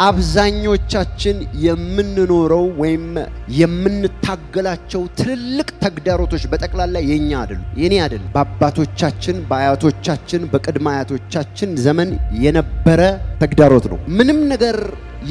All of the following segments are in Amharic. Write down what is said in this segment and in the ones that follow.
አብዛኞቻችን የምንኖረው ወይም የምንታገላቸው ትልልቅ ተግዳሮቶች በጠቅላላ የኛ የኔ አይደል በአባቶቻችን በአያቶቻችን በቅድመ አያቶቻችን ዘመን የነበረ ተግዳሮት ነው ምንም ነገር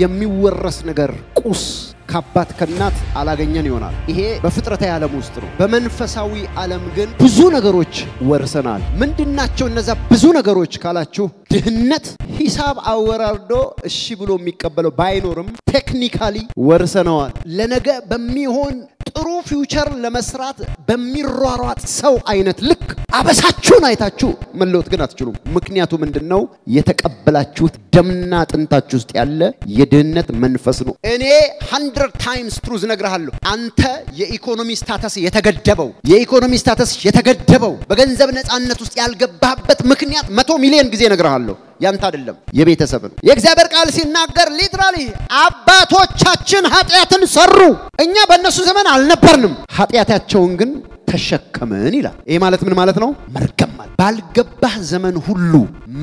የሚወረስ ነገር ቁስ ከአባት ከናት አላገኘን ይሆናል ይሄ በፍጥረታዊ ዓለም ውስጥ ነው በመንፈሳዊ ዓለም ግን ብዙ ነገሮች ወርሰናል ምንድናቸው እነዛ ብዙ ነገሮች ካላችሁ ድህነት ሂሳብ አወራርዶ እሺ ብሎ የሚቀበለው ባይኖርም ቴክኒካሊ ወርሰናል ለነገ በሚሆን ጥሩ ፊውቸር ለመስራት በሚሯሯጥ ሰው አይነት ልክ አበሳችሁን አይታችሁ መለወጥ ግን አትችሉም ምክንያቱ ምንድነው የተቀበላችሁት ደምና ጥንታችሁ ውስጥ ያለ የድህነት መንፈስ ነው እኔ 100 times truth ነግራለሁ አንተ የኢኮኖሚ ስታተስ የተገደበው በገንዘብ ነፃነት ውስጥ ያልገባበት ምክንያት 100 ሚሊዮን ጊዜ ነግራለሁ ያንተ አይደለም የቤተሰብ ነው የእግዚአብሔር ቃል ሲናገር ሊትራሊ አባቶቻችን ኃጢያትን ሰሩ እኛ በእነሱ ዘመን አልነበርንም ኃጢያታቸውን ግን ተሸከመን ይላል ይሄ ማለት ምን ማለት ነው መርገም ማለት ባልገባህ ዘመን ሁሉ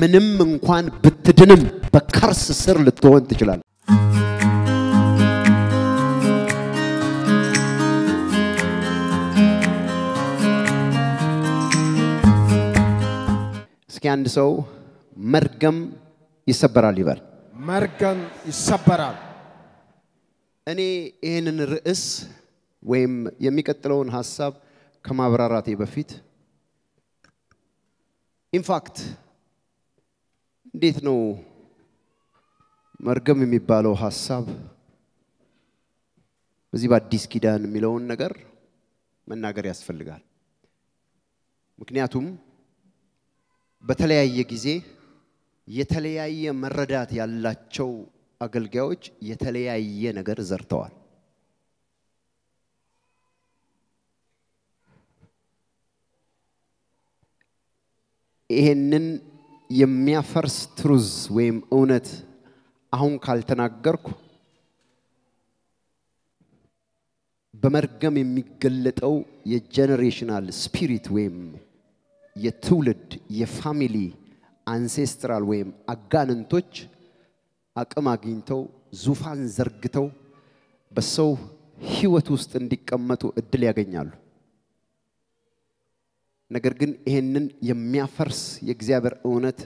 ምንም እንኳን ብትድንም በከርስ ስር ልትሆን ትችላለህ እስኪ አንድ ሰው መርገም ይሰበራል ይባል መርገም ይሰበራል እኔ ይሄንን ርዕስ ወይም የሚቀጥለውን ሐሳብ ከማብራራቴ በፊት ኢንፋክት እንዴት ነው መርገም የሚባለው ሐሳብ በዚህ በአዲስ ኪዳን የሚለውን ነገር መናገር ያስፈልጋል ምክንያቱም በተለያየ ጊዜ የተለያየ መረዳት ያላቸው አገልጋዮች የተለያየ ነገር ዘርተዋል ይሄንን የሚያፈርስ ትሩዝ ወይም እውነት አሁን ካልተናገርኩ በመርገም የሚገለጠው የጄነሬሽናል ስፒሪት ወይም የትውልድ የፋሚሊ አንሴስትራል ወይም አጋንንቶች አቅም አግኝተው ዙፋን ዘርግተው በሰው ህይወት ውስጥ እንዲቀመጡ እድል ያገኛሉ ነገር ግን ይሄንን የሚያፈርስ የእግዚአብሔር እውነት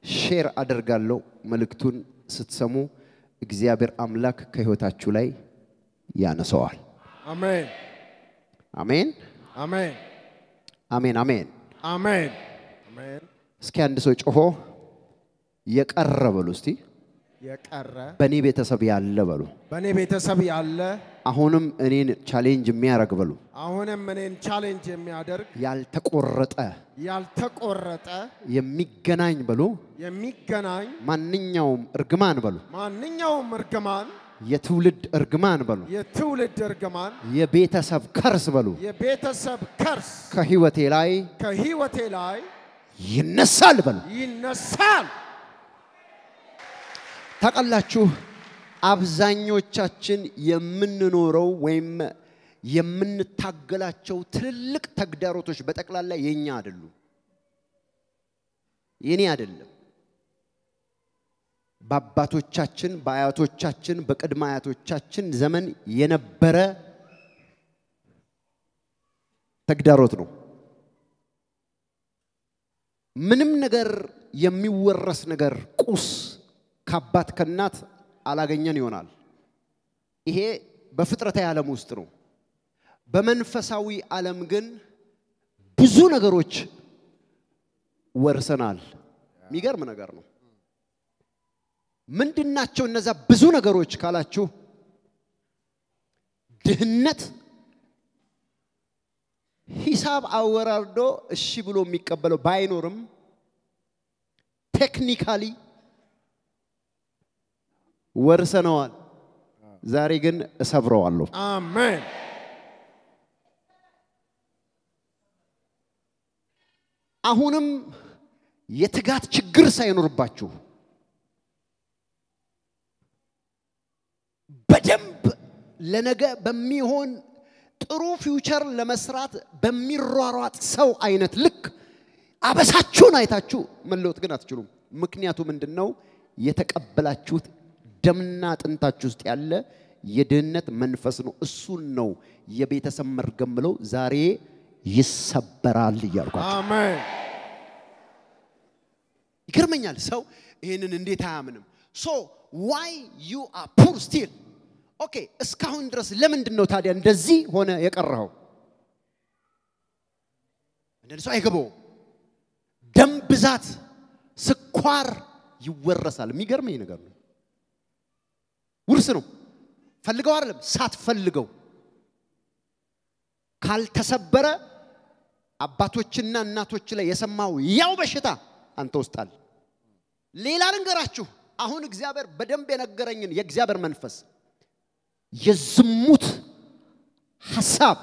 ሼር አደርጋለሁ መልእክቱን ስትሰሙ እግዚአብሔር አምላክ ከህይወታችሁ ላይ ያነሳዋል አሜን አሜን አሜን አሜን አሜን አሜን አሜን እስኪ አንድ ሰው ጮሆ የቀረበሉ እስቲ የቀረ በኔ ቤተሰብ ያለ በሉ በኔ ቤተሰብ ያለ አሁንም እኔን ቻሌንጅ የሚያደርግ በሉ አሁንም እኔን ቻሌንጅ የሚያደርግ ያልተቆረጠ የሚገናኝ በሉ የሚገናኝ ማንኛውም እርግማን በሉ ማንኛውም እርግማን የትውልድ እርግማን በሉ የትውልድ እርግማን የቤተሰብ ከርስ በሉ የቤተሰብ ከርስ ከህይወቴ ላይ ይነሳል በሉ ይነሳል ታቀላችሁ አብዛኞቻችን የምንኖረው ወይም የምንታገላቸው ትልልቅ ተግዳሮቶች በጠቅላላ የኛ የኔ አይደለም በአባቶቻችን በአያቶቻችን በቅድመ አያቶቻችን ዘመን የነበረ ተግዳሮት ነው ምንም ነገር የሚወረስ ነገር ቁስ ከአባት ከናት አላገኘን ይሆናል ይሄ በፍጥረታዊ ዓለም ውስጥ ነው በመንፈሳዊ ዓለም ግን ብዙ ነገሮች ወርሰናል የሚገርም ነገር ነው ምንድናቸው እነዛ ብዙ ነገሮች ካላችሁ ድህነት ሂሳብ አወራርዶ እሺ ብሎ የሚቀበለው ባይኖርም ቴክኒካሊ ወርሰናል ዛሬ ግን እሰብረዋለሁ አሜን አሁንም የትጋት ችግር ሳይኖርባችሁ በደንብ ለነገ በሚሆን ጥሩ ፊውቸር ለመስራት በሚሯሯጥ ሰው አይነት ልክ አበሳችሁን አይታችሁ መለወጥ ግን አትችሉም ምክንያቱ ምንድነው የተቀበላችሁት በደምና አጥንታችሁ ውስጥ ያለ የድህነት መንፈስ ነው እሱን ነው የቤተሰብ መርገም ብለው ዛሬ ይሰበራል ይያልኳችሁ አሜን ይገርመኛል ሰው ይሄንን እንዴት አያምንም so why you are poor still okay እስካሁን ድረስ ለምንድነው ታዲያ እንደዚህ ሆነ የቀረው እንደዚህ አይገባው ደም ብዛት ስኳር ይወረሳል የሚገርመኝ ነገር ነው ውርስ ነው ፈልገው አይደለም ሳትፈልገው ካልተሰበረ አባቶችና እናቶች ላይ የሰማው ያው በሽታ አንተ ውስጣል ሌላ ልንገራችሁ አሁን እግዚአብሔር በደንብ የነገረኝን የእግዚአብሔር መንፈስ የዝሙት ሐሳብ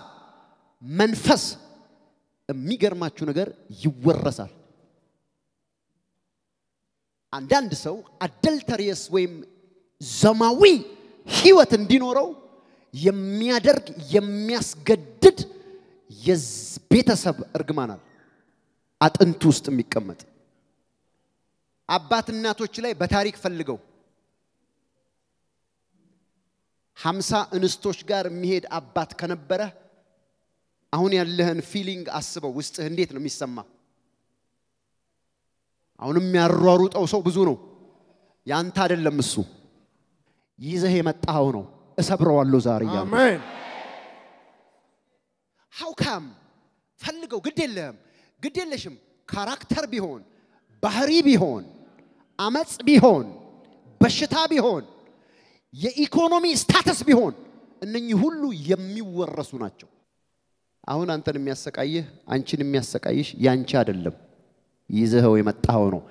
መንፈስ የሚገርማችሁ ነገር ይወረሳል አንዳንድ ሰው አደልተሪየስ ወይም ዘማዊ ህይወት እንዲኖረው የሚያደርግ የሚያስገድድ የቤተሰብ እርግማናል አጥንት ውስጥ የሚቀመጥ አባት እናቶች ላይ በታሪክ ፈልገው 50 እንስቶች ጋር የሚሄድ አባት ከነበረ አሁን ያለህን ፊሊንግ አስበው ውስጥህ እንዴት ነው የሚሰማ አሁንም ያሯሩጠው ሰው ብዙ ነው ያንተ አይደለም እሱ ይዘህ የመጣው ነው እሰብረዋለሁ ዛሬ ያለው አሜን how come ፈልገው ግድ የለሽም ካራክተር ቢሆን ባህሪ ቢሆን አመጽ ቢሆን በሽታ ቢሆን የኢኮኖሚ ስታተስ ቢሆን እነኚህ ሁሉ የሚወረሱ ናቸው አሁን አንተን የሚያሰቃይህ አንቺን የሚያሰቃይሽ ያንቺ አይደለም ይዘህው የመጣው ነው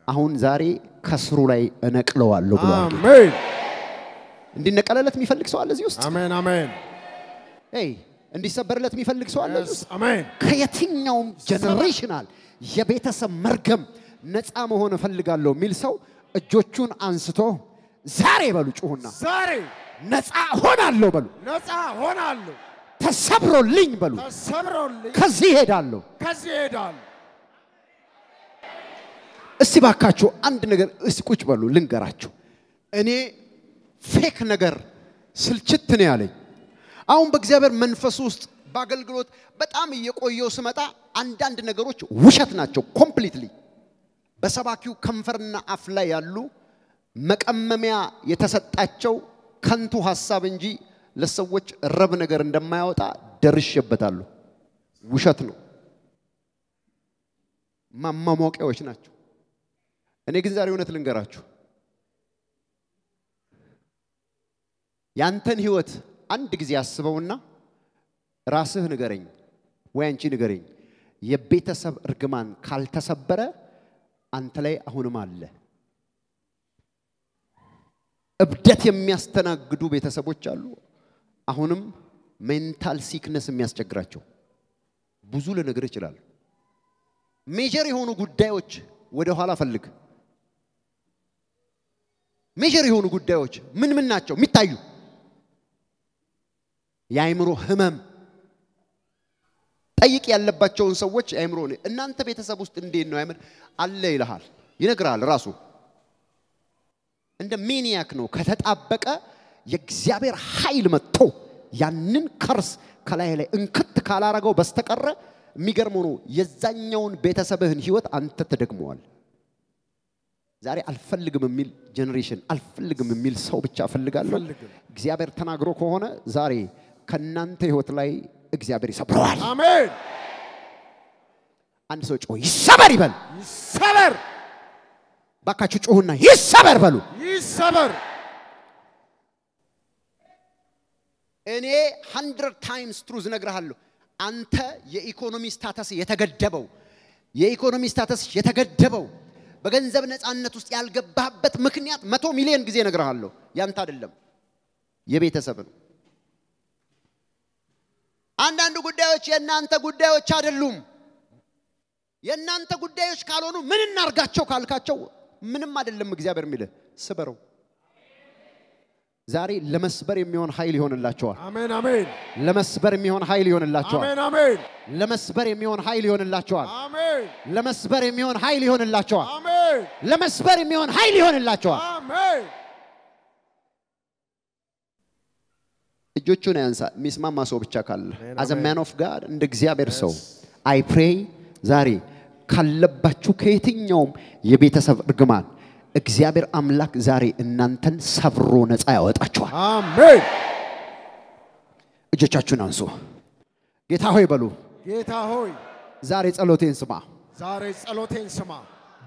አሁን ዛሬ ከስሩ ላይ እነቅለዋለሁ ብሏል አሜን እንዲነቀለለት የሚፈልግ ሰው አለ እዚህ ውስጥ አሜን አሜን ኤይ እንዲሰበርለት የሚፈልግ ሰው አለ እዚህ ውስጥ አሜን ከየትኛውም ጀነሬሽናል የቤተሰብ መርገም ነፃ መሆን ፈልጋለሁ ሚል ሰው እጆቹን አንስቶ ዛሬ በሉ ጩሁና ዛሬ ነፃ ሆናለሁ በሉ ነፃ ሆናለሁ ተሰብሮልኝ በሉ ተሰብሮልኝ ከዚህ ሄዳለሁ እስቲ ባካችሁ አንድ ነገር እስቲ ቁጭ በሉ ልንገራችሁ እኔ ፌክ ነገር ስልችት ነው ያለኝ አሁን በእግዚአብሔር መንፈስ ውስጥ በአገልግሎት በጣም እየቆየው ስመጣ አንዳንድ ነገሮች ውሸት ናቸው ኮምፕሊትሊ በሰባኪው ከንፈርና አፍ ላይ ያሉ መቀመሚያ የተሰጣቸው ከንቱ ሐሳብ እንጂ ለሰዎች ረብ ነገር እንደማያወጣ ደርሼበታለሁ ውሸት ነው ማማሞቂያዎች ናቸው እኔ ግን ዛሬ እውነት ልንገራችሁ ያንተን ህይወት አንድ ጊዜ አስበውና ራስህ ንገረኝ ወይ አንቺ ንገረኝ የቤተሰብ እርግማን ካልተሰበረ አንተ ላይ አሁንም አለ እብደት የሚያስተናግዱ ቤተሰቦች አሉ አሁንም ሜንታል ሲክነስ የሚያስቸግራቸው ብዙ ለነገር ይችላል ሜጀር የሆኑ ጉዳዮች ወደ ኋላ ፈልግ ሜጀር የሆኑ ጉዳዮች ምን ናቸው የሚታዩ ያይምሮ ህመም ጠይቅ ያለባቸውን ሰዎች አይምሮ እናንተ ቤተሰብ ውስጥ እንዴት ነው አይምር አለ ይልሃል ይነግራል ራሱ እንደ ሚኒያክ ነው ከተጣበቀ የእግዚአብሔር ኃይል መጥቶ ያንን ከርስ ከላይ ላይ እንክት ካላረገው በስተቀረ የሚገርመው ነው የዛኛውን ቤተሰብህን ህይወት አንተ ተደግመዋል ዛሬ አልፈልግም የሚል ጄነሬሽን አልፈልግም የሚል ሰው ብቻ ፈልጋለሁ እግዚአብሔር ተናግሮ ከሆነ ዛሬ ከናንተ ህይወት ላይ እግዚአብሔር ይሰብረዋል አሜን አንድ ሰው ጮህ ይሰበር ይበል ይሰበር ባካችሁ ጮህና ይሰበር በሉ ይሰበር እኔ 100 times ትሩዝ ነግራለሁ አንተ የኢኮኖሚ ስታተስ የተገደበው በገንዘብ ነፃነት ውስጥ ያልገባህበት ምክንያት 100 ሚሊዮን ጊዜ ነግራለሁ ያንተ አይደለም የቤተሰብ ነው አንዳንድ ጉዳዮች የናንተ ጉዳዮች አይደሉም የናንተ ጉዳዮች ካልሆኑ ምን እናርጋቸው ካልካቸው ምንም አይደለም እግዚአብሔር የሚል ስበረው ዛሬ ለመስበር የሚሆን ኃይል ይሆንላችኋል አሜን አሜን ለመስበር የሚሆን ኃይል ይሆንላችኋል አሜን አሜን ለመስበር የሚሆን ኃይል ይሆንላችኋል አሜን ለመስበር የሚሆን ኃይል ይሆንላችኋል አሜን ለመስበር የሚሆን ኃይል ይሆንላችኋል አሜን እጆቹን ያንሳ ሚስማማ ሰው ብቻ ካለ as a man of God እንደ እግዚአብሔር ሰው I pray ዛሬ ካለባችሁ ከየትኛውም የቤተሰብ እርግማን እግዚአብሔር አምላክ ዛሬ እናንተን ሰብሮ ነፃ ያወጣችኋል አሜን እጆቻችሁን አንሱ ጌታ ሆይ በሉ ጌታ ሆይ ዛሬ ጸሎቴን ስማ ዛሬ ጸሎቴን ስማ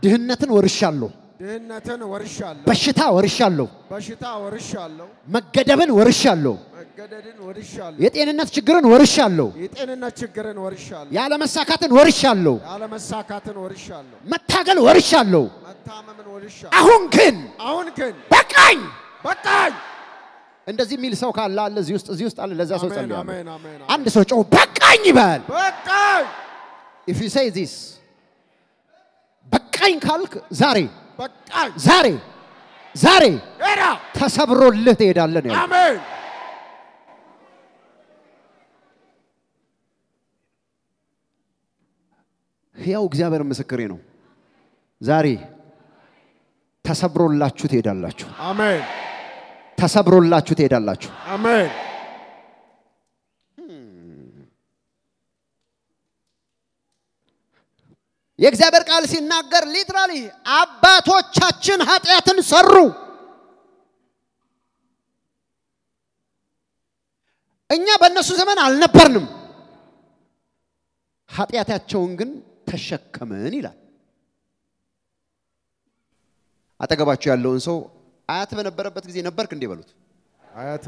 ድህነትን ወርሻለሁ ድህነትን ወርሻለሁ በሽታ ወርሻለሁ በሽታ ወርሻለሁ መገደብን ወርሻለሁ መገደድን ወርሻለሁ የጤንነት ችግርን ወርሻለሁ የጤንነት ችግርን ወርሻለሁ ያለ መሳካትን ወርሻለሁ ያለ መሳካትን ወርሻለሁ መታገል ወርሻለሁ መታመምን ወርሻለሁ አሁን ግን በቃኝ እንደዚህ ሚል ሰው ካለ አለ እዚህ ውስጥ አለ ለዛ ሰው ጸልዩ አሜን አሜን አንድ ሰው ጮህ በቃኝ ይበል በቃኝ if you say this በቃኝ ካልክ በቃኝ ዛሬ ኤራ ተሰብሮልህ ትሄዳለህ ነው አሜን ያው እግዚአብሔር ምስክሬ ነው ዛሬ ተሰብሮላችሁ ትሄዳላችሁ አሜን ተሰብሮላችሁ ትሄዳላችሁ አሜን የእግዚአብሔር ቃል ሲናገር ሊትራሊ አባቶቻችን ኃጢያትን ሰሩ እኛ በእነሱ ዘመን አልነበርንም ኃጢያታቸውን ግን ተሸከመን ይላል አጠገባችሁ ያለውን ሰው አያት በነበረበት ጊዜ ነበርክ እንዴ በሉት አያት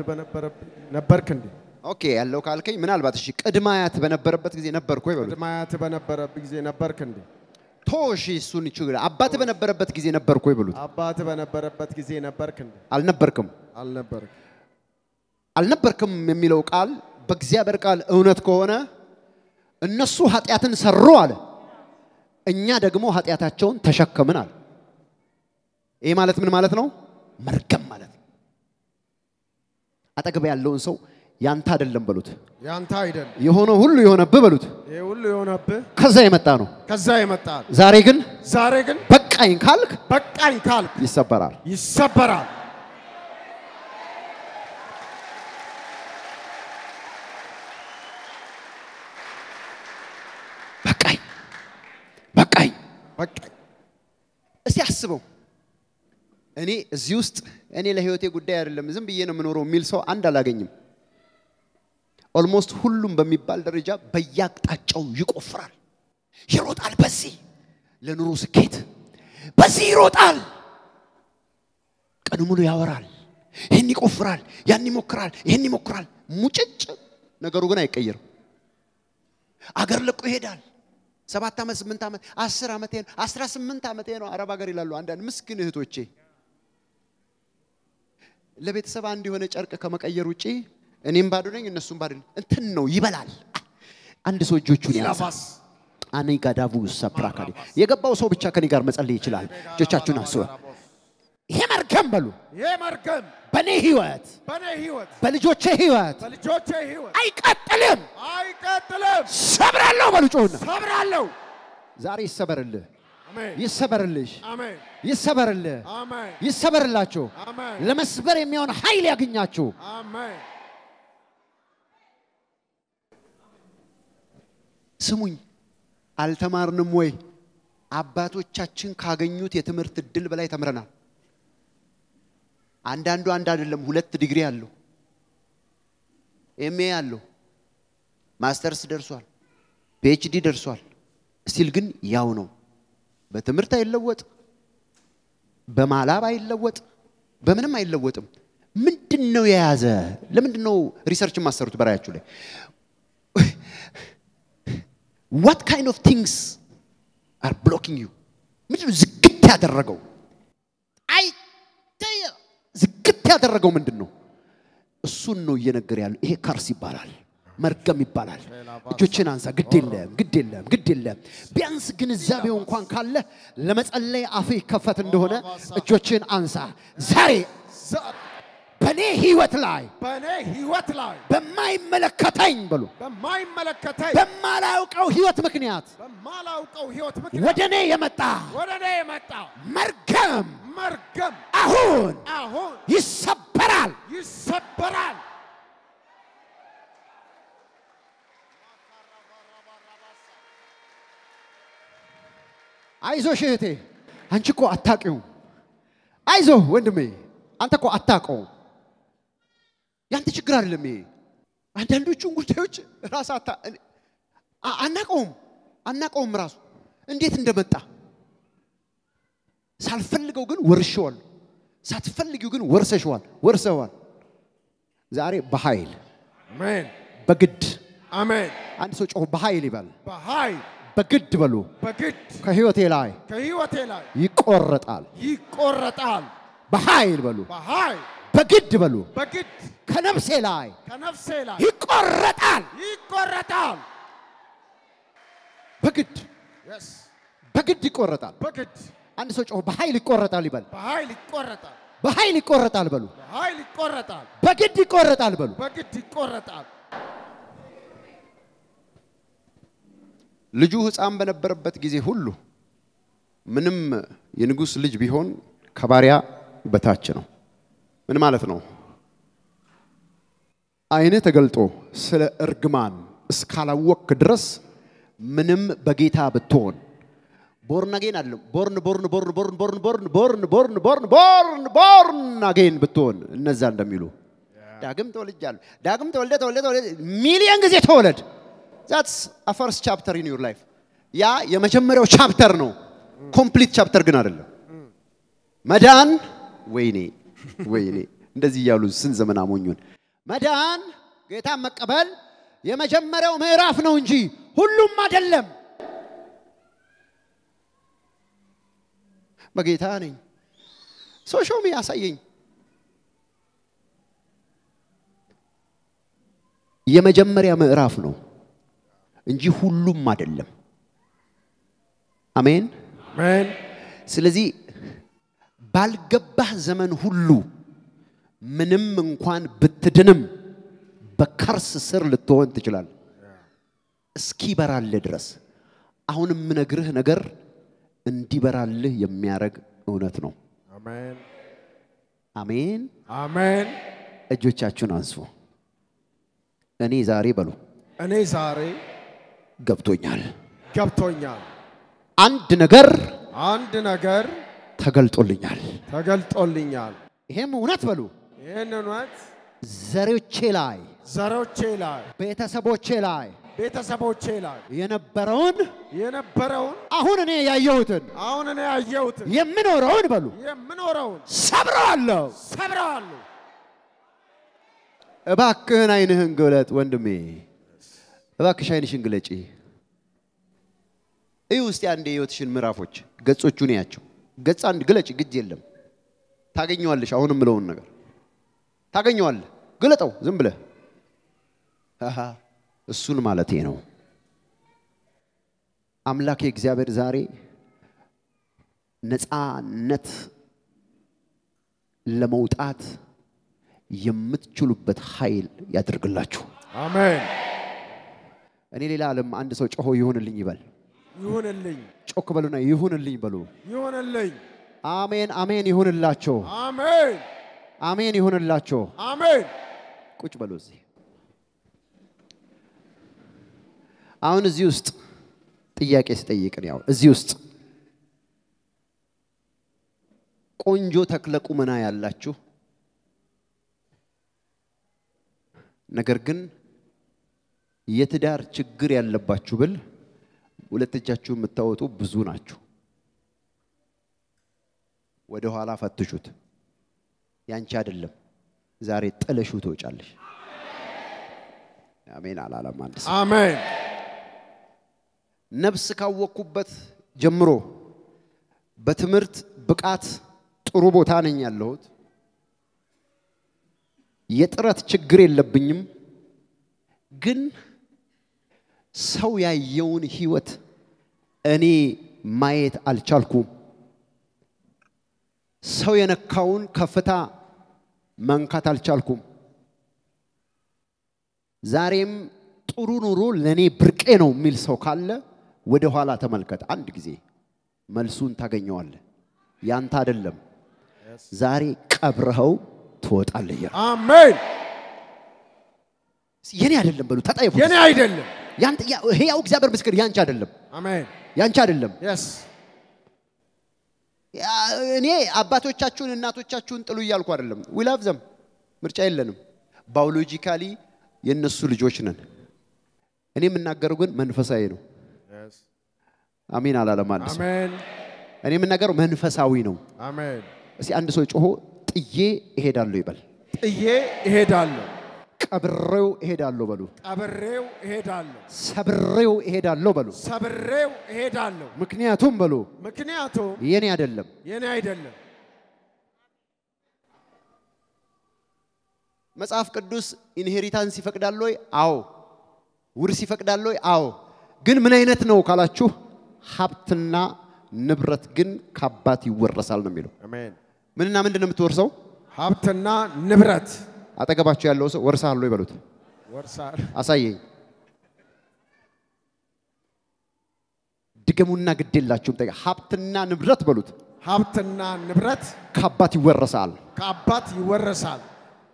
ነበርክ እንዴ ኦኬ ያለው ካልከኝ ምናልባት እሺ ቅድማ አያት በነበረበት ጊዜ ነበርኩ ወይ በሉት ቅድማ አያት በነበረበት ጊዜ ነበርክ እንዴ ቶሽ እሱን ይችላል አባት በነበረበት ጊዜ ነበርኩ ወይ በሉት አባት በነበረበት ጊዜ ነበርክ እንዴ አልነበርክም የሚለው ቃል በእግዚአብሔር ቃል እውነት ከሆነ እነሱ ኃጢያትን ሰሩ አለ እኛ ደግሞ ኃጢያታቸውን ተሸከምን አለ ይሄ ማለት ምን ማለት ነው መርገም ማለት ነው አጠገብ ያለውን ሰው ያንተ አይደለም በሉት ያንተ አይደለም የሆነ ሁሉ የሆነብህ በሉት ይሄ ሁሉ የሆነብህ ከዛ የመጣ ነው ዛሬ ግን በቃኝ ካልክ ይሰበራል በቃኝ እስቲ አስበው እኔ እዚህ ውስጥ እኔ ለህይወቴ ጉዳይ አይደለም ዝም ብዬ ነው የምኖረው ሚል ሰው አንድ አላገኝም ኦልሞስት ሁሉም በሚባል ደረጃ በያቅጣጫው ይቆፍራል ይሮጣል በዚህ ለኑሮ ስኬት በዚህ ይሮጣል ቀኑ ሙሉ ያወራል ይሄን ይቆፍራል ያን ይሞክራል ይሄን ይሞክራል ሙጭጭ ነገሩ ግን አይቀየርም አገር ለቆ ይሄዳል 7 ዓመት 8 ዓመት 10 ዓመት 18 ዓመት ነው አረብ ሀገር ይላሉ አንዳንድ ምስኪን እህቶቼ ለቤተሰብ አንድ የሆነ ጨርቅ ከመቀየር ውጪ እኔም ባዶ ነኝ እነሱም ባዶ እንትን ነው ይበላል አንድ ሰው እጆቹን ያሳስ አኔ ጋዳቡ ሰፕራካዲ የገባው ሰው ብቻ ከኔ ጋር መጸለይ ይችላል እጆቻችሁን አንሱ ይሄ መርገም በሉ በኔ ህይወት በልጆቼ ህይወት አይቀጥልም ሰብራለሁ በሉ ጮህና ሰብራለሁ ዛሬ ይሰበርልህ አሜን ይሰበርልሽ አሜን ይሰበርልህ አሜን ይሰበርላችሁ አሜን ለመስበር የሚሆን ኃይል ያገኛችሁ አሜን ስሙኝ አልተማርንም ወይ አባቶቻችን ካገኙት የትምህርት እድል በላይ ተምረናል አንዳንዱ አንድ አይደለም 2 ዲግሪ አለው ኤምኤ አለው ማስተርስ ደርሷል ፒኤችዲ ደርሷል ስቲል ግን ያው ነው በትምህርት አይለወጥ በማላብ አይለወጥ በምንም አይለወጥም ምንድነው የያዘ ለምንድነው ሪሰርች ማሰሩት በራያችሁ ላይ what kind of things are blocking you ምንድነው ዝግት ያደረገው ዝግት ያደረገው ምንድነው እሱን ነው እየነገር ያለው ይሄ ካርስ ይባላል መርገም ይባላል እጆችን አንሳ ግድ የለም ቢያንስ ግንዛቤው እንኳን ካለ ለመጸለይ አፍ ይከፈት እንደሆነ እጆችን አንሳ ዛሬ በኔ ህይወት ላይ በማይመለከተኝ በሉ በማላውቀው ህይወት ምክንያት ወደኔ የመጣ መርገም አሁን ይሰበራል አይዞሽ እህቴ አንቺ እኮ አታውቂው አይዞ ወንድሜ አንተ እኮ አታውቀው ያንተ ችግር አይደለም ይሄ አንዳንዶቹን ጉዳዮች ራሳታ አናቀውም ራሱ እንዴት እንደመጣ ሳልፈልገው ግን ወርሸዋል ሳትፈልጊው ግን ወርሰዋል ዛሬ በኃይል አሜን በግድ አሜን አንድ ሰው ጮህ በኃይል ይባል በኃይል በግድ በሉ በግድ ከህይወቴ ላይ ይቆረጣል በኃይል በሉ በኃይል በግድ በሉ በግድ ከነፍሴ ላይ ይቆረጣል በግድ yes በግድ ይቆረጣል በግድ አንድ ሰው ጮህ በኃይል ይቆረጣል ይባል በኃይል ይቆረጣል በሉ በግድ ይቆረጣል በሉ ልጁ ሕፃን በነበረበት ጊዜ ሁሉ ምንም የንጉስ ልጅ ቢሆን ከባሪያ በታች ነው ምን ማለት ነው አይነ ተገልጦ ስለ እርግማን እስካላወቅ ድረስ ምንም በጌታ ብትሆን born again አይደለም born again ብትሆን እነዛ እንደሚሉ ዳግም ተወልደ ሚሊዮን ጊዜ ተወለድ that's a first chapter in your life ያ የመጀመሪያው ቻፕተር ነው ኮምፕሊት ቻፕተር ግን አይደለም መዳን ወይኔ እንደዚህ ያሉ ስን ዘመን አሞኙን መዳን ጌታ መቀበል የመጀመሪያው ምዕራፍ ነው እንጂ ሁሉም አይደለም በጌታ ነኝ ሶሾሚ ያሳየኝ የመጀመሪያ ምዕራፍ ነው እንጂ ሁሉም አይደለም አሜን ስለዚህ ባልገባህ ዘመን ሁሉ ምንም እንኳን ብትድንም በከርስ ስር ልትሆን ትችላል እስኪበራልህ ድረስ አሁንም ምነግርህ ነገር እንዲበራልህ የሚያረግ እውነት ነው አሜን እጆቻችሁን አንሱ እኔ ዛሬ በሉ እኔ ዛሬ ገብቶኛል አንድ ነገር ተገልጦልኛል ይሄም እውነት በሉ ይሄን እውነት ዘሮቼ ላይ ቤተሰቦቼ ላይ የነበረውን አሁን እኔ ያየሁትን የምኖረውን በሉ ሰብረዋለሁ እባክህን አይንህን ግለጥ ወንድሜ እባክሽ አይንሽን ግለጪ እስቲ አንዴ ህይወትሽን ምዕራፎች ገጾቹን ያያቸው ገጽ አንድ ግለጪ ግድ የለም ታገኘዋለሽ አሁንም ምለውን ነገር ታገኘዋለህ ግለጠው ዝም ብለህ እሱን ማለቴ ነው አምላክ የእግዚአብሔር ዛሬ ነፃነት ለመውጣት የምትችሉበት ኃይል ያድርግላችሁ አሜን እኔ ሌላ ዓለም አንድ ሰው ጮሆ ይሁንልኝ ይበል ይሁንልኝ ጮክ በሉና ይሁንልኝ በሉ ይሁንልኝ አሜን ይሁንላችሁ አሜን ይሁንላችሁ አሜን ቁጭ በሉ እዚህ አሁን እዚህ ውስጥ ጥያቄ ስጠይቅን ያው እዚህ ውስጥ ቆንጆ ተክለቁመና ያላችሁ ነገር ግን የትዳር ችግር ያለባችሁ ብል ሁለት እጃችሁ የምታወጡ ብዙ ናችሁ ወደ ኋላ ፈትሹት ያንቺ አይደለም ዛሬ ጥለሹ ተወጫለሽ አሜን አላለም አንደስ አሜን ነፍስ ካወኩበት ጀምሮ በትምርት ብቃት ጥሩ ቦታ ነኝ ያለሁት የጥረት ችግር የለብኝም ግን ሰው ያየውን ህይወት እኔ ማየት አልቻልኩም ሰው የነካውን ከፍታ መንካት አልቻልኩም ዛሬም ጥሩ ኑሮ ለኔ ብርቄ ነው የሚል ሰው ካለ ወደ ኋላ ተመልከት አንድ ጊዜ መልሱን ታገኘዋለህ ያንተ አይደለም ዛሬ ቀብረኸው ትወጣለህ አሜን የኔ አይደለም በሉ ተጣይፉ የኔ አይደለም ያንተ ያው እግዚአብሔር ምስክር ያንቺ አይደለም አሜን ያንቺ አይደለም እኔ አባቶቻችሁን እናቶቻችሁን ጥሉ ይያልኩ አይደለም we love them ምርጫ የለንም ባዮሎጂካሊ የነሱ ልጆች ነን እኔ የምናገረው ግን መንፈሳዊ ነው አሜን አላለም አንስ አሜን እኔ የምናገረው መንፈሳዊ ነው አሜን እስቲ አንድ ሰው ጮሆ ጥዬ እሄዳለሁ ይበል ጥዬ እሄዳለሁ ቀብሬው እሄዳለሁ በሉ ቀብሬው እሄዳለሁ ሰብሬው እሄዳለሁ በሉ ሰብሬው እሄዳለሁ ምክንያቱም በሉ ምክንያቱም የኔ አይደለም መጽሐፍ ቅዱስ ኢንሄሪታንስ ይፈቅዳል ወይ አዎ ውርስ ይፈቅዳል ወይ አዎ ግን ምን አይነት ነው ካላችሁ ሀብትና ንብረት ግን ከአባት ይወረሳል ነው የሚለው አሜን ምንና ምንድነው የምትወርሰው ሀብትና ንብረት አጠገባችሁ ያለው ሰው ወርሳለሁ ይበሉት ወርሳል አሳየኝ ድገሙና ግዴላችሁም ጠጋ ሀብትና ንብረት በሉት ሀብትና ንብረት ከአባት ይወረሳል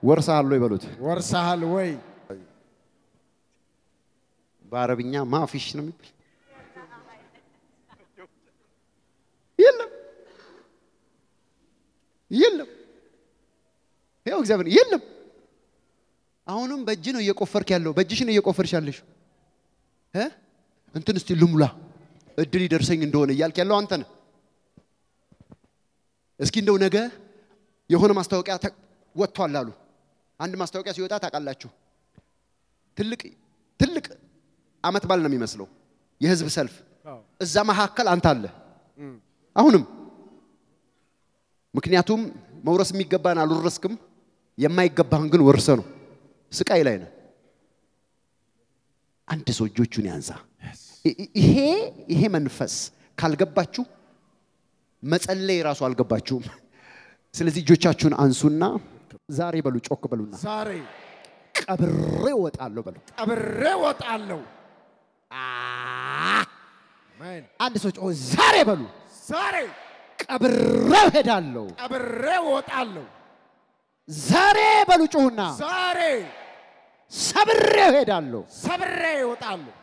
ወርሳለሁ ይበሉት ወርሳል ወይ በአረብኛ ማፊሽ ነው የሚባል የለም ያው እግዚአብሔር የለም አሁንም በእጅ ነው እየቆፈርክ ያለው በእጅሽ ነው እየቆፈርሽ ያለሽ እንትን እስቲ ልሙላ እድል ይደርሰኝ እንደሆነ ይያልክ ያለው አንተ ነህ እስኪ እንደው ነገ የሆነ ማስታወቂያ ወጥቷል አሉ አንድ ማስታወቂያ ሲወጣ ታቃላችሁ ትልቅ አመት ባል ነው የሚመስለው የህዝብ ሰልፍ እዛ መሐከል አንተ አለ አሁንም ምክንያቱም መውረስ የሚገባን አልወረስክም የማይገባን ግን ወርሰ ነው ስቃይ ላይ ነው አንድ ሰው እጆቹን ያንሳ ይሄ መንፈስ ካልገባችሁ መጸለይ ራሱ አልገባችሁም ስለዚህ እጆቻችሁን አንሱና ዛሬ በሉ ጮክ በሉና ዛሬ ቀብሬ ወጣለሁ በሉ ቀብሬ ወጣለሁ አሜን አንድ ሰው ጮህ ዛሬ በሉ ዛሬ ቀብሬ ሄዳለሁ ቀብሬ ወጣለሁ ዛሬ በሉ ጮህና ዛሬ ሰብሬ ሄዳለሁ ሰብሬ ወጣለሁ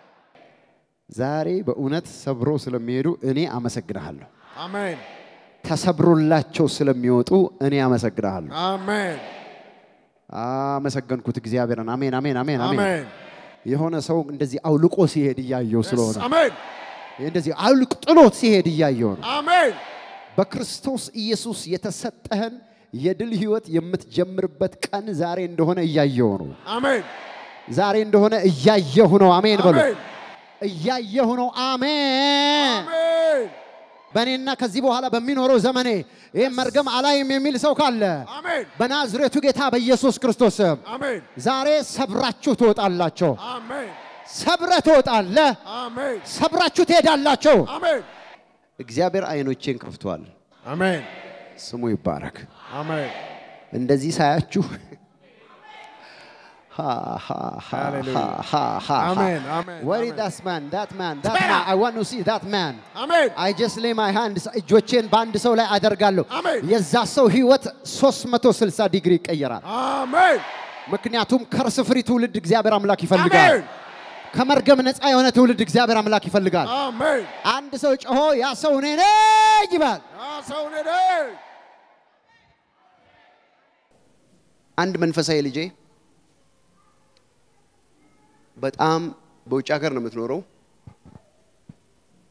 ዛሬ በእውነት ሰብሮ ስለሚሄዱ እኔ አመሰግናለሁ አሜን ተሰብሮላቸው ስለሚወጡ እኔ አመሰግናለሁ አሜን አመሰግንኩት እግዚአብሔርን አሜን አሜን አሜን አሜን የሆነ ሰው እንደዚህ አውልቆ ሲሄድ ያያየው ስለሆነ አሜን እንደዚህ አውልቅ ጥሎት ሲሄድ ያያየው ነው አሜን በክርስቶስ ኢየሱስ የተሰጠህን የድል ህይወት የምትጀምርበት ቀን ዛሬ እንደሆነ ያያየው ነው አሜን ዛሬ እንደሆነ ያያየው ነው አሜን በሉ አሜን ያያየው ነው አሜን አሜን በእኔና ከዚህ በኋላ በሚኖረው ዘመኔ ይሄ መርገም አላይም የሚል ሰው ካለ አሜን በናዝሬቱ ጌታ በኢየሱስ ክርስቶስ አሜን ዛሬ ሰብራችሁ ትወጣላችሁ አሜን ሰብረህ ትወጣለህ አሜን ሰብራችሁ ትሄዳላችሁ አሜን እግዚአብሔር አይኖቼን ከፍቷል አሜን ስሙ ይባረክ አሜን እንደዚህ ሳያችሁ Amen. Amen. Where is that man? I want to see that man. Amen. I just lay my hands እጆቼን በአንድ ሰው ላይ አደርጋለሁ Amen. የዛ ሰው ህይወት 360 ዲግሪ ይቀየራል Amen. ምክንያቱም ከርስ ፍሪ ትውልድ እግዚአብሔር አምላክ ይፈልጋል Amen. ከመርገም ነፃ የሆነ ትውልድ እግዚአብሔር አምላክ ይፈልጋል Amen. አንድ ሰው ጮሆ ያ ሰው እኔ ነኝ ይባል ያ ሰው እኔ ነኝ አንድ መንፈሳዊ ልጄ በጣም በውጭ ሀገር ነው የምትኖረው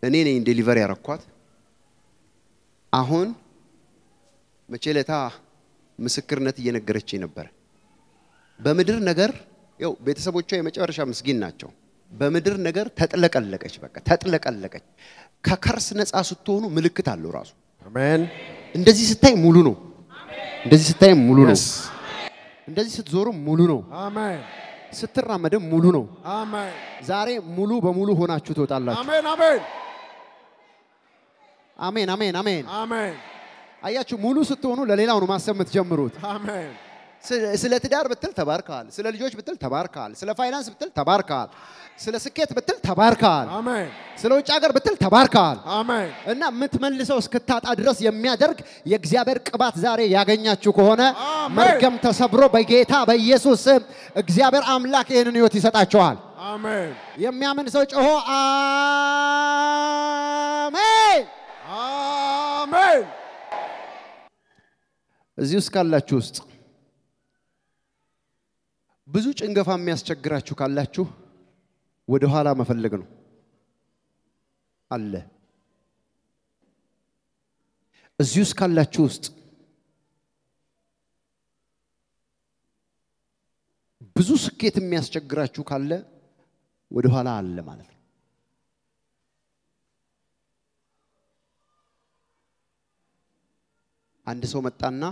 እኔ ነኝ ዴሊቨሪ ያረኳት አሁን መቼለታ ምስክርነት እየነገረችኝ ነበር በመድር ነገር ያው ቤተሰቦቿ የመጨረሻ ምስጊን ናቸው በመድር ነገር ተጥለቀለቀች በቃ ተጥለቀለቀች ከከርስ ነፃ ስትሆኑ ምልክት አለው ራሱ አሜን እንደዚህ ስታይ ሙሉ ነው እንደዚህ ስታይ ሙሉ ነው እንደዚህ ስትዞሩ ሙሉ ነው አሜን ስትራመደም ሙሉ ነው አሜን ዛሬ ሙሉ በሙሉ ሆናችሁ ትወጣላችሁ አሜን አሜን አሜን አሜን አሜን አሜን አያችሁ ሙሉ ስትሆኑ ለሌላው ነው ማሰብ የምትጀምሩት አሜን ስለ ትዳር ብትል ተባርካል ስለ ልጆች ብትል ተባርካል ስለ ፋይናንስ ብትል ተባርካል ስለ ስኬት ብትል ተባርካል አሜን ስለ ውጭ ሀገር ብትል ተባርካል አሜን እና የምትመልሰው እስክታጣ ድረስ የሚያደርግ የእግዚአብሔር ቅባት ዛሬ ያገኛችሁ ከሆነ መርገም ተሰብሮ በጌታ በኢየሱስ ስም እግዚአብሔር አምላክ ይሄንን ህይወት ይሰጣችኋል አሜን የሚያምን ሰው ጮሆ አሜን አሜን እዚህ ውስጥ ካላችሁ ውስጥ ብዙ ጭንገፋ የሚያስቸግራችሁ ካላችሁ ወደ ኋላ መፈለግ ነው አለ እዚህ ውስጥ ካላችሁ ውስጥ ብዙ ስኬት የሚያስቸግራችሁ ካለ ወደ ኋላ አለ ማለት ነው አንድ ሰው መጣና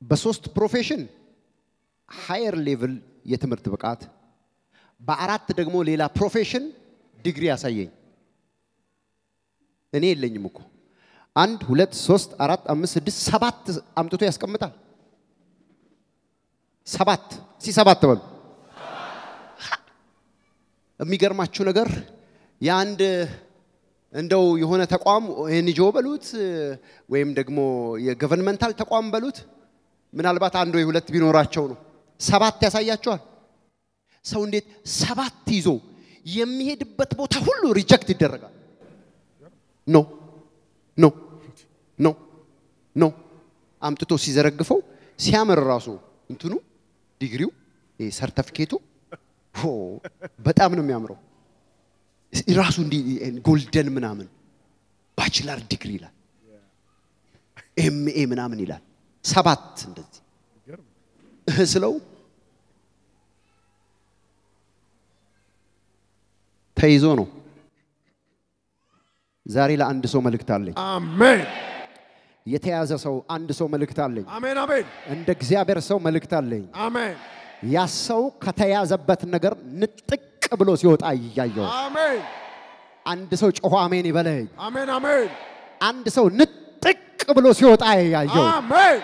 በሶስት ፕሮፌሽን ሃየር ሌቭል የትምህርት ብቃት በአራት ደግሞ ሌላ ፕሮፌሽን ዲግሪ ያሳየኝ እኔ የለኝም እኮ 1 2 3 4 5 6 7 አምጥቶ ያስቀምጣል 7 7 በሉ የሚገርማችሁ ነገር ያንድ እንደው የሆነ ተቋም ኤንጂኦ በሉት ወይም ደግሞ የገቨርንመንታል ተቋም በሉት ምናልባት አንድ ወይ ሁለት ቢኖራቸው ነው 7 ያሳያቸዋል ሰው እንዴት 7 ይዞ የሚሄድበት ቦታ ሁሉ ሪጀክት ይደረጋል ኖ ኖ ኖ ኖ አምጥቶ ሲዘረግፈው ሲያመር ራሱ እንትኑ ዲግሪው ሰርቲፊኬቱ በጣም ነው የሚያምረው ራሱ እንዲ ጎልደን ምናምን ባችለር ዲግሪ ይላል ኤምኤ ምናምን ይላል 7 እንደዚህ ስለው ተይዞ ነው ዛሬ ለአንድ ሰው መልእክት አለኝ አሜን የተያዘ ሰው አንድ ሰው መልእክት አለኝ አሜን አሜን እንደ እግዚአብሔር ሰው መልእክት አለኝ አሜን ያ ሰው ከተያዘበት ነገር ንጥቅ ብሎ ሲወጣ ይያየው አሜን አንድ ሰው ጮሆ አሜን ይበለኝ አሜን አሜን አንድ ሰው ንጥቅ ብሎ ሲወጣ ይያየው አሜን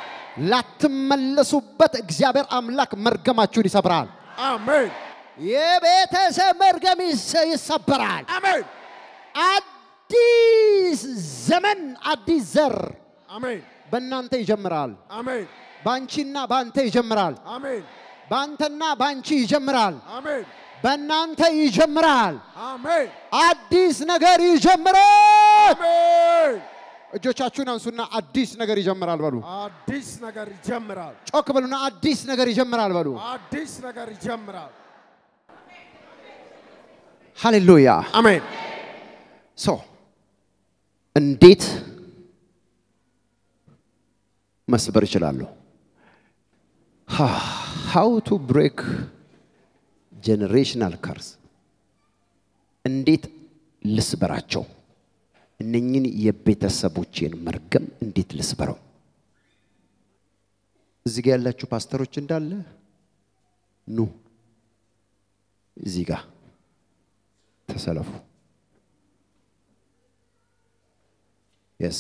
ላትመለሱበት እግዚአብሔር አምላክ መርገማችሁን ይሰብራል አሜን የቤተሰብ መርገም ይሰበራል አሜን አዲስ ዘመን አዲስ ዘር አሜን በእናንተ ይጀምራል አሜን ባንቺና ባንተ ይጀምራል አሜን ባንተና ባንቺ ይጀምራል አሜን በእናንተ ይጀምራል አሜን አዲስ ነገር ይጀምራል አሜን እጆቻችሁን አንሱና አዲስ ነገር ይጀምራል በሉ አዲስ ነገር ይጀምራል ጮክ በሉና አዲስ ነገር ይጀምራል በሉ አዲስ ነገር ይጀምራል ሃሌሉያ አሜን ሶ እንዴት መስበር ይችላል how to break generational curse እንዴት ልስበራቸው እነኝን የቤተሰቦቼን መርገም እንዴት ልስበረው እዚህ ጋር ያላችሁ ፓስተሮች እንዳለ ኑ እዚህ ጋር ተሰለፉ yes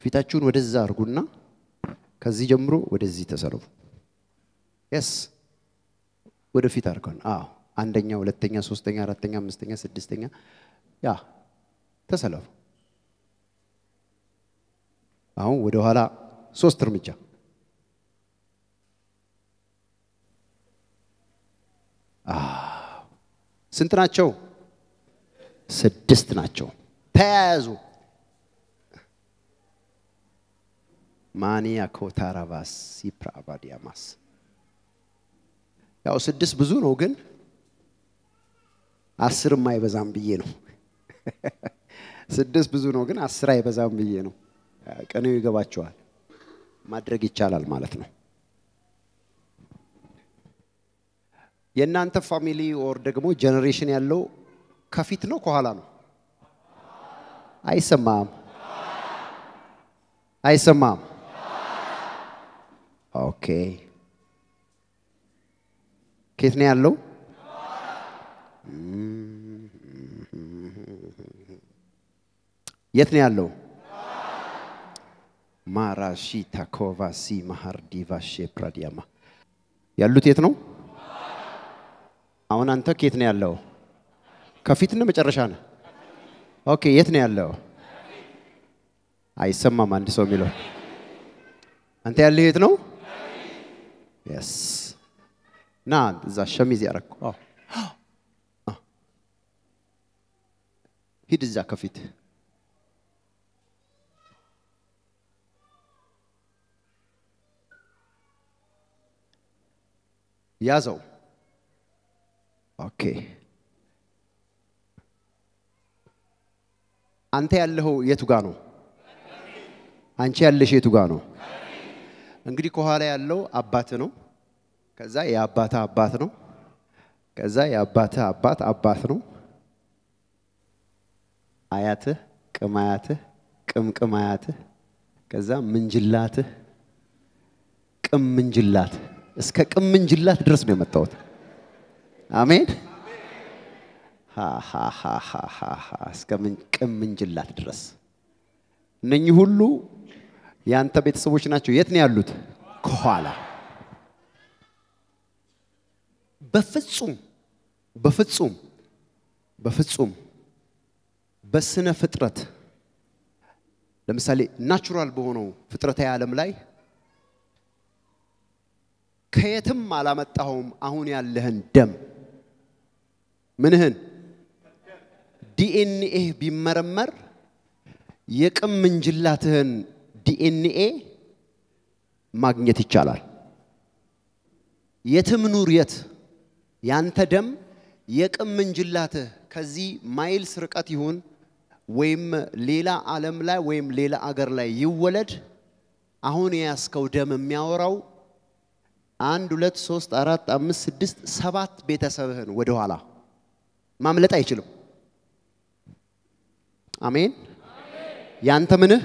ፊታችሁን ወደዛ አርጉና ከዚህ ጀምሮ ወደዚህ ተሰለፉ yes ወደ ፊት አርጉን አንደኛ ሁለተኛ ሶስተኛ አራተኛ አምስተኛ ስድስተኛ ያ ተሰለፉ አሁን ወደ ኋላ 3 እርምጃ ስንት ናቸው 6 ናቸው ተያዙ ማኒያ ኮታራባስ ሲፕራባዲያማስ ያው 6 ብዙ ነው ግን 10 ማይበዛም ብዬ ነው 6 ብዙ ነው ግን 10 አይበዛም ብዬ ነው ቀኔው ይገባቸዋል ማድረግ ይቻላል ማለት ነው የእናንተ ፋሚሊ ኦር ደግሞ ጄነሬሽን ያለው ከፊት ነው ከኋላ ነው አይሰማም ኦኬ ከየት ነው ያለው የት ነው ያለው ማራሺ ታኮቫሲ ማሃርዲቫሼ ፕራዲያማ ያሉት የት ነው አሁን አንተ ከየት ነው ያለው ከፊት ነው መጨረሻ ነው ኦኬ የት ነው ያለው አይሰማም አንድ ሰው የሚለው አንተ ያለው የት ነው yes ና እዛ ሸሚዝ ያረኩ ሂድ እዛ ከፊት ያዘው ኦኬ አንተ ያለኸው የቱ ጋር ነው አንቺ ያለሽ የቱ ጋር ነው እንግዲህ ከኋላ ያለው አባት ነው ከዛ የአባታ አባት ነው ከዛ የአባታ አባት ነው አያትህ ቅማያትህ ቅምቅማያትህ ከዛ ምንጅላትህ ቅምንጅላት እስከ ቅምንጅላት ድረስ ነው የመጣሁት አሜን ሃ እስከ ቅምንጅላት ድረስ እነኚህ ሁሉ ያንተ ቤተሰቦች ናቸው የት ነው ያሉት ከኋላ በፍጹም በስነ ፍጥረት ለምሳሌ ናቹራል በሆነው ፍጥረታዊ ዓለም ላይ ከየትም አላመጣሁም አሁን ያለህን ደም ምንህን ዲኤንኤ ቢመረመር የቅምንጅላትህን ዲኤንኤ ማግኘት ይቻላል የትም ኑር የት ያንተ ደም የቅምንጅላትህ ከዚህ ማይልስ ርቀት ይሁን ወይም ሌላ ዓለም ላይ ወይም ሌላ አገር ላይ ይወለድ አሁን ያስከው ደም የሚያወራው 1 2 3 4 5 6 7 ቤተሰብህን ወደ ኋላ ማምለጥ አይችልም አሜን ያንተ ምንህ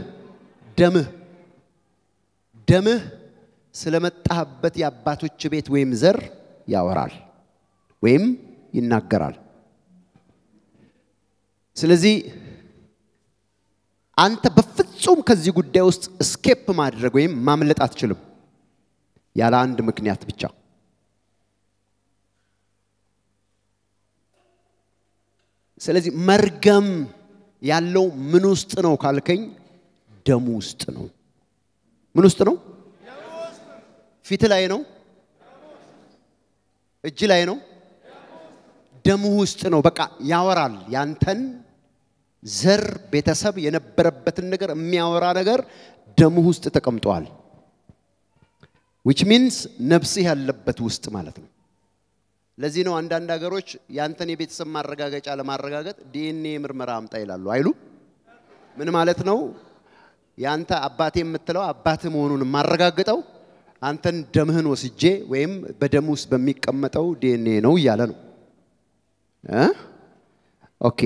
ደምህ ስለመጣህበት ያባቶች ቤት ወይም ዘር ያወራል ወይም ይናገራል ስለዚህ አንተ በፍጹም ከዚህ ጉዳይ ውስጥ እስኬፕ ማድረግ ወይም ማምለጥ አትችልም ያለ አንድ ምክንያት ብቻ ስለዚህ መርገም ያለው ምን ውስጥ ነው ካልከኝ ደም ውስጥ ነው ምን ውስጥ ነው ፊት ላይ ነው እጅ ላይ ነው ደም ውስጥ ነው በቃ ያወራል ያንተን ዘር ቤተሰብ የነበረበትን ነገር የሚያወራ ነገር ደም ውስጥ ተቀምጧል which means ነፍስህ ያለበት ውስጥ ማለት ነው ለዚህ ነው አንዳንድ ሀገሮች ያንተን የቤተሰብ ማረጋገጫ ለማረጋገጥ ዲኤንኤ ምርመራ አምጣ ይላሉ አይሉ ምን ማለት ነው ያንተ አባቴ የምትለው አባቴ መሆኑን ማረጋግጠው አንተን ደምህን ወስጄ ወይም በደም ውስጥ በሚቀመጠው ዲኤንኤ ነው ይያለ ነው ኦኬ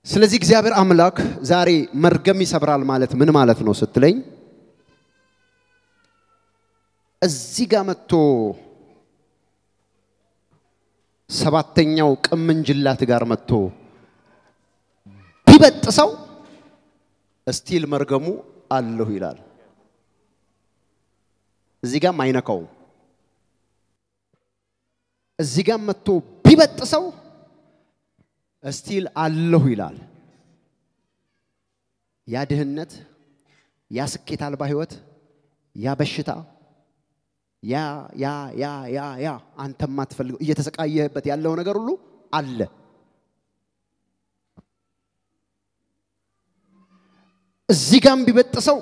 ስለዚህ እግዚአብሔር አምላክ ዛሬ መርገም ይሰብራል ማለት ምን ማለት ነው ስትለኝ እዚህ ጋር መጥቶ ሰባተኛው ቅምንጅላት ጋር መጥቶ ቢበጥሰው እስቲል መርገሙ አለሁ ይላል እዚህ ጋር ማይነካው እዚህ ጋር መጥቶ ቢበጥሰው እስቲል አለሁ ይላል ያ ድህነት ያ ስኬት አልባ ህይወት ያ በሽታ ያ አንተ ማትፈልገው እየተሰቃየህበት ያለው ነገር ሁሉ አለ እዚህ ጋር ቢበጥሰው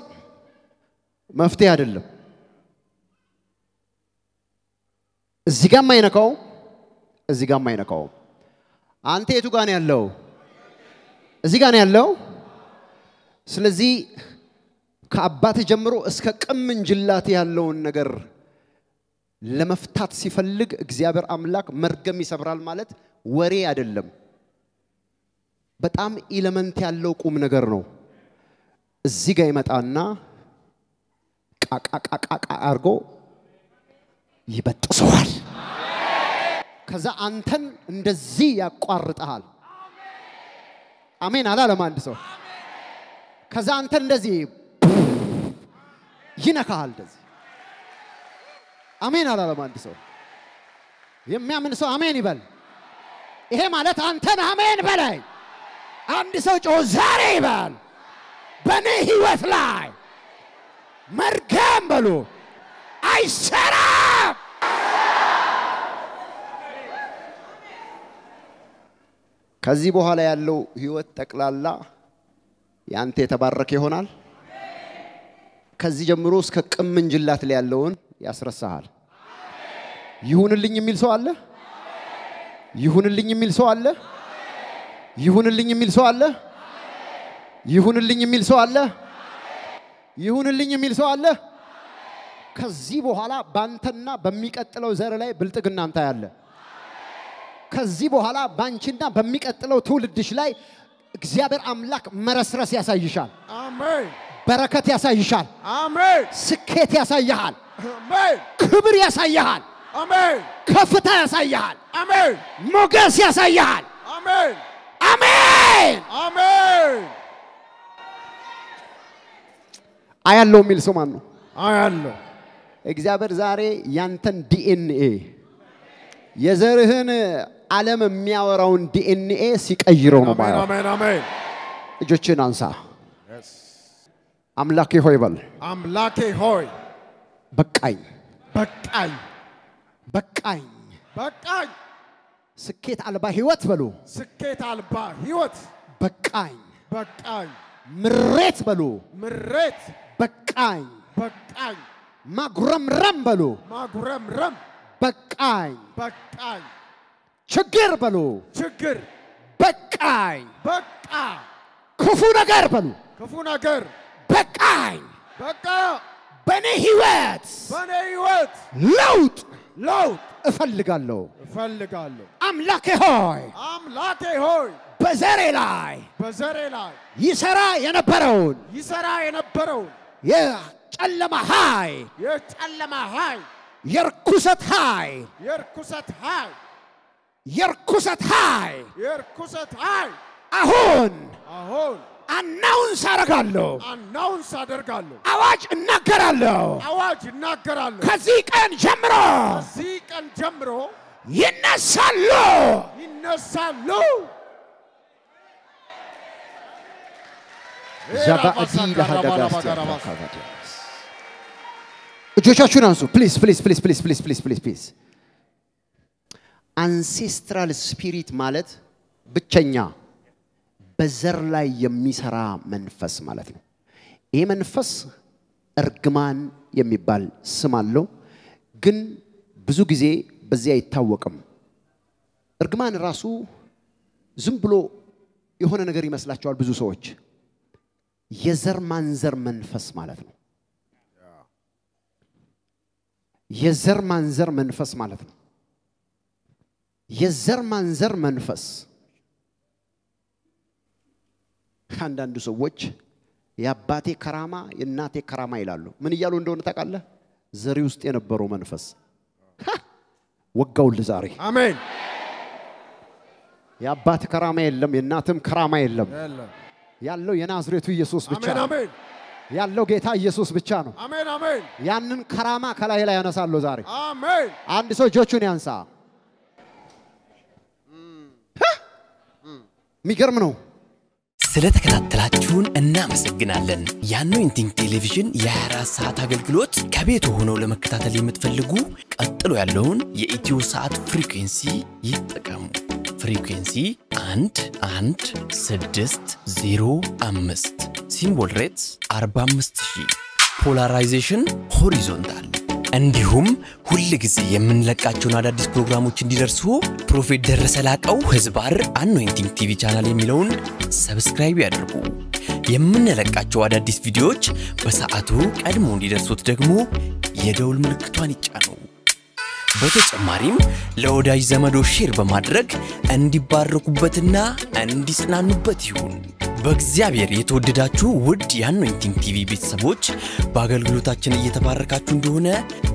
መፍትሄ አይደለም እዚህ ጋር ማይነካው እዚህ ጋር ማይነካው አንተ የቱ ጋር ነው ያለው እዚህ ጋር ነው ያለው ስለዚህ ከአባት ጀምሮ እስከ ቅምንጅላት ያለውን ነገር ለመፍታት ሲፈልግ እግዚአብሔር አምላክ መርገም ይሰብራል ማለት ወሬ አይደለም በጣም ኤሌመንት ያለው ቁም ነገር ነው እዚህ ጋር ይመጣና ቃቃቃቃ አርጎ ይበጥሰዋል ከዛ አንተን እንደዚህ ያቋርጣል አሜን አላለም አንድ ሰው ከዛ አንተን እንደዚህ ይነካል እንደዚህ አሜን አላለም አንድ ሰው የሚያምን ሰው አሜን ይበል ይሄ ማለት አንተን አሜን በላይ አንድ ሰው ጮህ ዛሬ ይበል በኔ ህይወት ላይ መርገም በሉ አይሰራም ከዚህ በኋላ ያለው ህይወት ተቀላላ ያንተ የተባረከ ይሆናል ከዚህ ጀምሮ እስከ ቅምንጅላት ላይ ያለውን ያስረሳሃል ይሁንልኝ የሚል ሰው አለ ይሁንልኝ የሚል ሰው አለ ይሁንልኝ የሚል ሰው አለ ይሁንልኝ የሚል ሰው አለ ይሁንልኝ የሚል ሰው አለ ከዚህ በኋላ ባንተና በሚቀጥለው ዘር ላይ ብልጥግና አንተ ያለ ከዚህ በኋላ ባንቺና በሚቀጥለው ትውልድሽ ላይ እግዚአብሔር አምላክ መረስረስ ያሳይሻል አሜን በረከት ያሳይሻል አሜን ስኬት ያሳይሃል አሜን ክብር ያሳይሃል አሜን ከፍታ ያሳይሃል አሜን ሞገስ ያሳይሃል አሜን አሜን አሜን አያለው የሚል ሰው ማን ነው አያለው እግዚአብሔር ዛሬ ያንተን ዲኤንኤ የዘርህን ዓለም የሚያወራውን ዲኤንኤ ሲቀይረው ነው ማለት አሜን አሜን እጆችን አንሳ አምላኬ ሆይ በል አምላኬ ሆይ በቃኝ በቃኝ በቃኝ በቃኝ ስኬት አልባ ህይወት በሉ ስኬት አልባ ህይወት በቃኝ በቃኝ ምሬት በሉ ምሬት በቃኝ በቃኝ ማጉረምረም በሉ ማጉረምረም በቃኝ በቃኝ ችግር በሉ ችግር በቃኝ በቃ ክፉ ነገር በሉ ክፉ ነገር በቃኝ በቃ በኔ ህይወት ለውጥ እፈልጋለሁ አምላኬ ሆይ በዘሬ ላይ ይሰራ የነበረውን የጨለማ ኃይል የርኩሰት ኃይል አሁን አናውንስ አደርጋለሁ አዋጅ እናገራለሁ ከዚህ ቀን ጀምሮ ይነሳሉ እጆቻችሁን አንሱ ፕሊዝ አንሴስትራል ስፒሪት ማለት ብቸኛ በዘር ላይ የሚሰራ መንፈስ ማለት ነው ይሄ መንፈስ እርግማን የሚባል ስም አለው ግን ብዙ ጊዜ በዚያ አይታወቅም እርግማን ራሱ ዝም ብሎ የሆነ ነገር ይመስላቸዋል ብዙ ሰዎች የዘር ማንዘር መንፈስ ማለት ነው የዘር ማንዘር መንፈስ ማለት ነው የዘር ማንዘር መንፈስ አንዳንዱ ሰዎች የአባቴ ከራማ የእናቴ ከራማ ይላሉ ምን ይያሉ እንደሆነ ታውቃለህ ዘሪ ውስጥ የነበረው መንፈስ ወጋውል ዛሬ አሜን የአባቴ ከራማ የለም የእናተም ከራማ የለም ያለው የናዝሬቱ ኢየሱስ ብቻ ነው አሜን ያለው ጌታ ኢየሱስ ብቻ ነው አሜን ያንን ከራማ ከላይ ላይ ያነሳለው ዛሬ አሜን አንድ ሰው እጆቹን ያንሳ ሚገርም ነው ስለተከታተላችሁን እናመሰግናለን የአኖይንቲንግ ቴሌቪዥን የ24 ሰዓት አገልግሎት ከቤት ሆነው ለመከታተል የምትፈልጉ ቀጥሎ ያለውን የኢትዮ ሰዓት ፍሪኩዌንሲ ይጠቀሙ ፍሪኩዌንሲ 11605 ሲምቦል ሬትስ 45000 ፖላራይዜሽን ሆሪዞንታል እንዲሁም ሁሉ ጊዜ የምንለቃቸውን አዳዲስ ፕሮግራሞች እንዲደርሱ ፕሮፌት ደረሰ ላቀው ህዝባር አኖይንቲንግ ቲቪ ቻናል የሚለውን ሰብስክራይብ ያድርጉ የምንለቃቸው አዳዲስ ቪዲዮዎች በሰዓቱ ቀድሞ እንዲደርሱት ደግሞ የደውል ምልክቷን ይጫኑ በተጨማሪም ለወዳጅ ዘመዶ ሼር በማድረግ እንዲባረኩበትና እንዲጽናኑበት ይሁን በእግዚአብሔር የተወደዳችሁ ውድ የአኖይንቲንግ ቲቪ ቤተሰቦች በአገልግሎታችን እየተባረካችሁ እንደሆነ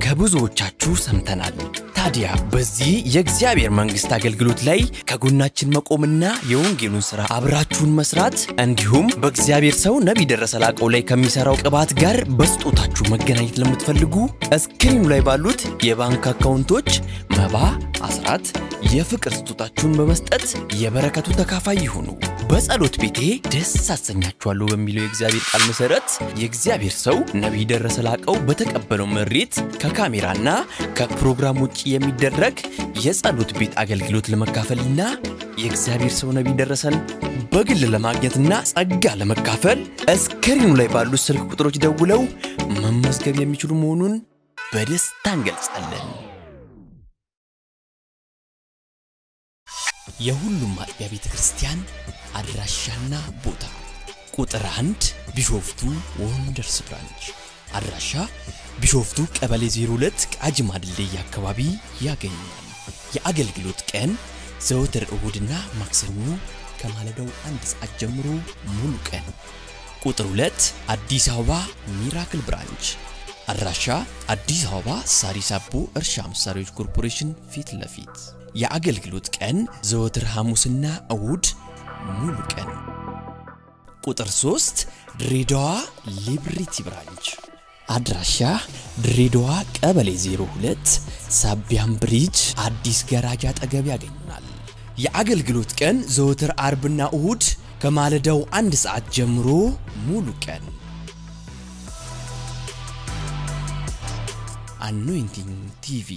ከብዙዎቻችሁ ሰምተናል ታዲያ በዚህ የእግዚአብሔር መንግስት አገልግሎት ላይ ከጎናችን መቆምና የወንጌሉን ሥራ አብራችሁን መስራት እንዲሁም በእግዚአብሔር ሰው ነብይ ደረሰ ላቀው ላይ ከሚሰራው ቅባት ጋር በስጦታችሁ መገናኘት ለምትፈልጉ እስክሪኑ ላይ ባሉት የባንክ አካውንቶች መባ አስራት የፍቅር ስጦታችሁን በመስጠት የበረከቱ ተካፋይ ይሁኑ በጸሎት ቤቴ ደስ አሰኛችኋለሁ በሚለው የእግዚአብሔር ቃል መሰረት የእግዚአብሔር ሰው ነብይ ደረሰ ላቀው በተቀበለው መሬት ከካሜራና ከፕሮግራም ውጪ የሚደረግ የጸሎት ቤት አገልግሎት ለመካፈልና የእግዚአብሔር ሰው ነብይ ደረሰን በግል ለማግኘትና ጸጋ ለመካፈል እስክሪኑ ላይ ባሉ ስልክ ቁጥሮች ደውለው መመዝገብ የሚችሉ መሆኑን በደስታ እንገልጻለን። የሁሉም አጥቢያ ቤተክርስቲያን አድራሻና ቦታ ቁጥር 1 ቢሾፍቱ ወንደርስ ብራንች አድራሻ ቢሾፍቱ ቀበሌ 02 ቃጂማ ድልድይ አካባቢ ያገኛል። የአገልግሎት ቀን ዘወትር እሁድና ማክሰኞ ከማለዳው 1 ሰዓት ጀምሮ ሙሉ ቀን። ቁጥር 2 አዲስ አበባ ሚራክል ብራንች አድራሻ አዲስ አበባ ሳሪስ አቦ እርሻ መሳሪያዎች ኮርፖሬሽን ፊት ለፊት የአገልግሎት ቀን ዘወትር ሐሙስና እሁድ ሙሉ ቀን። ቁጥር 3 ድሬዳዋ ሊብሪቲ ብራንች አድራሻ ድሬዳዋ ቀበሌ 02 ሳቢያም ብሪጅ አዲስ ገራጃ አጠገብ ያገኙናል። የአገልግሎት ቀን ዘወትር አርብና እሁድ ከማለዳው 1 ሰዓት ጀምሮ ሙሉ ቀን። Anointing TV